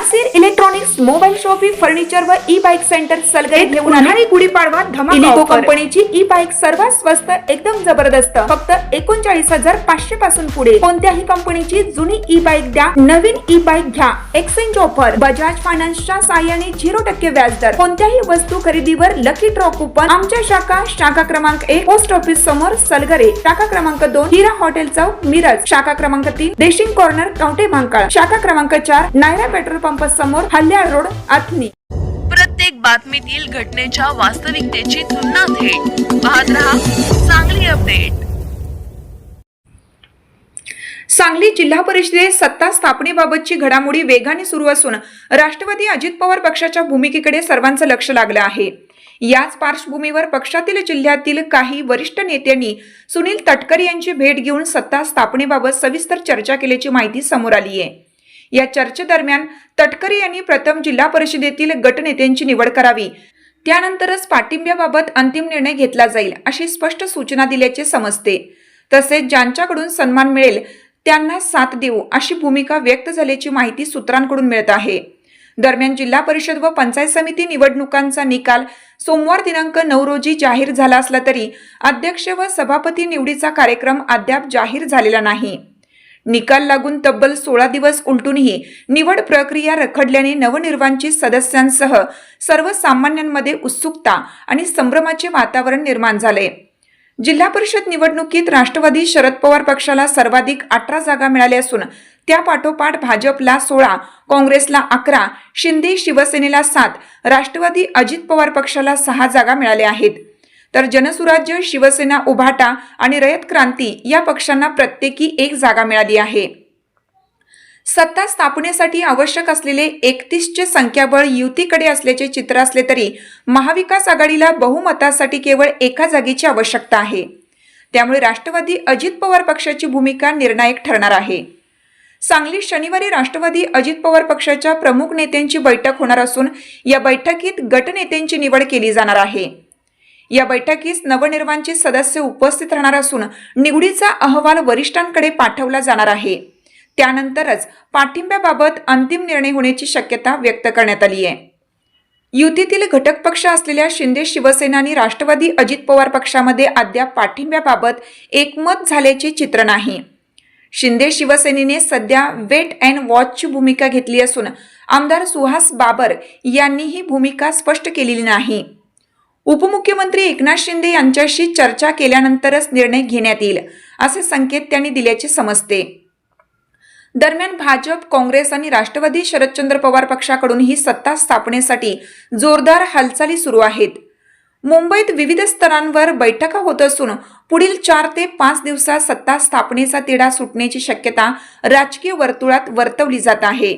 Nasir electronics mobile shoppe furniture व e bike centre Salgare घेऊन आले गुढीपाडवा धमाका इलिको कंपनीची ई बाईक सर्वात स्वस्त एकदम जबरदस्त फक्त 39,500 पासून पुढे कोणत्याही कंपनीची जुनी ई बाईक द्या नवीन ई बाईक घ्या एक्सचेंज ऑफर बजाज फायनान्सच्या साहाय्याने 0% व्याजदर कोणत्याही वस्तू खरेदीवर लकी ड्रॉ कुपन आमच्या शाखा क्रमांक 1 पोस्ट ऑफिस समोर सलगरे शाखा क्रमांक 2 हिरा हॉटेल चौक मिरज शाखा क्रमांक 3 देशिंग कॉर्नर कवठे महांकाळ शाखा क्रमांक 4 नायरा पेट्रोल पंप समोर हल्याळ रोड आथनी। प्रत्येक बातमीतील घटनेच्या वास्तविकतेची तुलना थेट पाहत रहा सांगली अपडेट। सांगली जिल्हा परिषदेत सत्ता स्थापनेबाबतची घडामोडी वेगाने सुरू असून राष्ट्रवादी अजित पवार पक्षाच्या भूमिकेकडे सर्वांचं लक्ष लागलं आहे। याच पार्श्वभूमीवर पक्षातील जिल्ह्यातील काही वरिष्ठ नेत्यांनी सुनील तटकरे यांची भेट घेऊन सत्ता स्थापनेबाबत सविस्तर चर्चा केल्याची माहिती समोर आली आहे। या चर्चेदरम्यान तटकरे यांनी प्रथम जिल्हा परिषदेतील गटनेत्यांची निवड करावी त्यानंतरच पाठिंब्याबाबत अंतिम निर्णय घेतला जाईल अशी स्पष्ट सूचना दिल्याचे समजते। तसेच ज्यांच्याकडून सन्मान मिळेल त्यांना साथ देऊ अशी भूमिका व्यक्त झाल्याची माहिती सूत्रांकडून मिळत आहे। दरम्यान जिल्हा परिषद व पंचायत समिती निवडणुकांचा निकाल सोमवार दिनांक 9 रोजी जाहीर झाला असला तरी अध्यक्ष व सभापती निवडीचा कार्यक्रम अद्याप जाहीर झालेला नाही। निकाल लागून तब्बल 16 दिवस उलटूनही निवड प्रक्रिया रखडल्याने नवनिर्वाचित सदस्यांसह सर्वसामान्यांमध्ये उत्सुकता आणि संभ्रमाचे वातावरण निर्माण झाले। जिल्हा परिषद निवडणुकीत राष्ट्रवादी शरद पवार पक्षाला सर्वाधिक 18 जागा मिळाल्या असून त्यापाठोपाठ भाजपला 16, काँग्रेसला 11, शिंदे शिवसेनेला 7, राष्ट्रवादी अजित पवार पक्षाला 6 जागा मिळाल्या आहेत। तर जनसुराज्य शिवसेना उभाटा आणि रयत क्रांती या पक्षांना प्रत्येकी 1 जागा मिळाली आहे। सत्ता स्थापनेसाठी आवश्यक असलेले 31चे संख्याबळ युतीकडे असल्याचे चित्र असले तरी महाविकास आघाडीला बहुमतासाठी केवळ 1 जागेची आवश्यकता आहे। त्यामुळे राष्ट्रवादी अजित पवार पक्षाची भूमिका निर्णायक ठरणार आहे। सांगलीत शनिवारी राष्ट्रवादी अजित पवार पक्षाच्या प्रमुख नेत्यांची बैठक होणार असून या बैठकीत गटनेत्यांची निवड केली जाणार आहे। या बैठकीस नवनिर्वाचित सदस्य उपस्थित राहणार असून निवडीचा अहवाल वरिष्ठांकडे पाठवला जाणार आहे। त्यानंतरच पाठिंब्याबाबत अंतिम निर्णय होण्याची शक्यता व्यक्त करण्यात आली आहे। युतीतील घटक पक्ष असलेल्या शिंदे शिवसेना आणि राष्ट्रवादी अजित पवार पक्षामध्ये अद्याप पाठिंब्याबाबत एकमत झाल्याचे चित्र नाही। शिंदे शिवसेनेने सध्या वेट अँड वॉचची भूमिका घेतली असून आमदार सुहास बाबर यांनी ही भूमिका स्पष्ट केलेली नाही। उपमुख्यमंत्री एकनाथ शिंदे यांच्याशी चर्चा केल्यानंतरच निर्णय घेण्यात येईल असे संकेत त्यांनी दिल्याचे समजते। दरम्यान भाजप, काँग्रेस आणि राष्ट्रवादी शरदचंद्र पवार पक्षाकडून ही सत्ता स्थापनेसाठी जोरदार हालचाली सुरू आहेत। मुंबईत विविध स्तरांवर बैठका होत असून पुढील 4 ते 5 दिवसात सत्ता स्थापनेचा तिढा सुटण्याची शक्यता राजकीय वर्तुळात वर्तवली जात आहे।